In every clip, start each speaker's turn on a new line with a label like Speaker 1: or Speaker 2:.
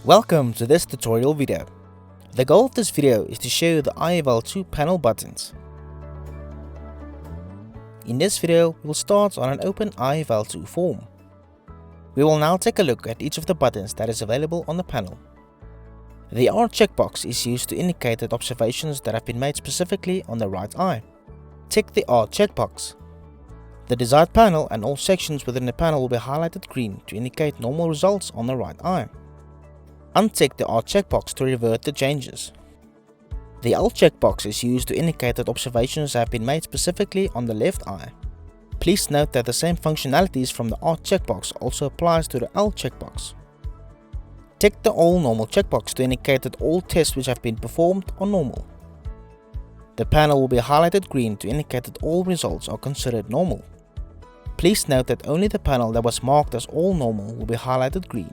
Speaker 1: Welcome to this tutorial video. The goal of this video is to show you the Eye Eval 2 panel buttons. In this video, we will start on an open Eye Eval 2 form. We will now take a look at each of the buttons that is available on the panel. The R checkbox is used to indicate that observations that have been made specifically on the right eye. Tick the R checkbox. The desired panel and all sections within the panel will be highlighted green to indicate normal results on the right eye. Untick the R checkbox to revert the changes. The L checkbox is used to indicate that observations have been made specifically on the left eye. Please note that the same functionalities from the R checkbox also applies to the L checkbox. Tick the All Normal checkbox to indicate that all tests which have been performed are normal. The panel will be highlighted green to indicate that all results are considered normal. Please note that only the panel that was marked as all normal will be highlighted green.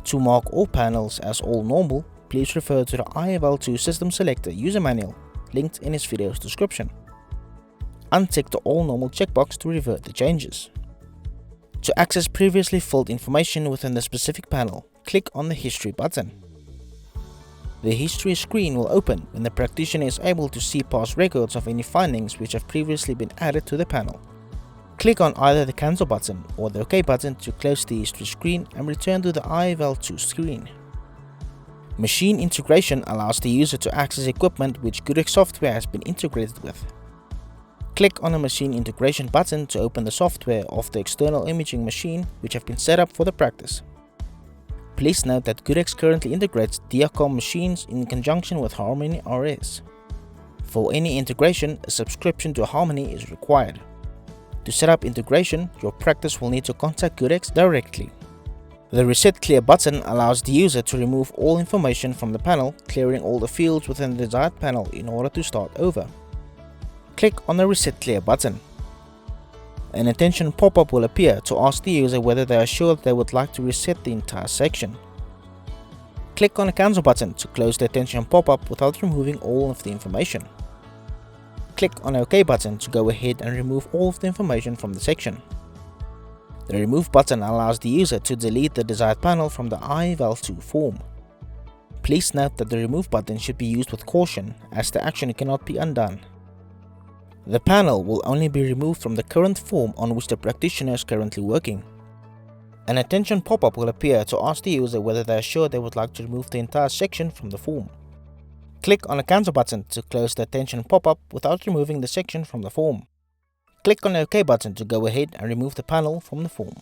Speaker 1: To mark all panels as all normal, please refer to the Eye Eval 2 System Selector user manual linked in this video's description. Untick the All Normal checkbox to revert the changes. To access previously filled information within the specific panel, click on the History button. The History screen will open when the practitioner is able to see past records of any findings which have previously been added to the panel. Click on either the Cancel button or the OK button to close the History screen and return to the Eye Eval 2 screen. Machine integration allows the user to access equipment which GoodX software has been integrated with. Click on the Machine Integration button to open the software of the external imaging machine which have been set up for the practice. Please note that GoodX currently integrates Diacom machines in conjunction with Harmony RS. For any integration, a subscription to Harmony is required. To set up integration, your practice will need to contact GoodX directly. The Reset Clear button allows the user to remove all information from the panel, clearing all the fields within the desired panel in order to start over. Click on the Reset Clear button. An attention pop-up will appear to ask the user whether they are sure that they would like to reset the entire section. Click on the Cancel button to close the attention pop-up without removing all of the information. Click on the OK button to go ahead and remove all of the information from the section. The Remove button allows the user to delete the desired panel from the Eye Eval 2 form. Please note that the Remove button should be used with caution as the action cannot be undone. The panel will only be removed from the current form on which the practitioner is currently working. An attention pop-up will appear to ask the user whether they are sure they would like to remove the entire section from the form. Click on the Cancel button to close the attention pop-up without removing the section from the form. Click on the OK button to go ahead and remove the panel from the form.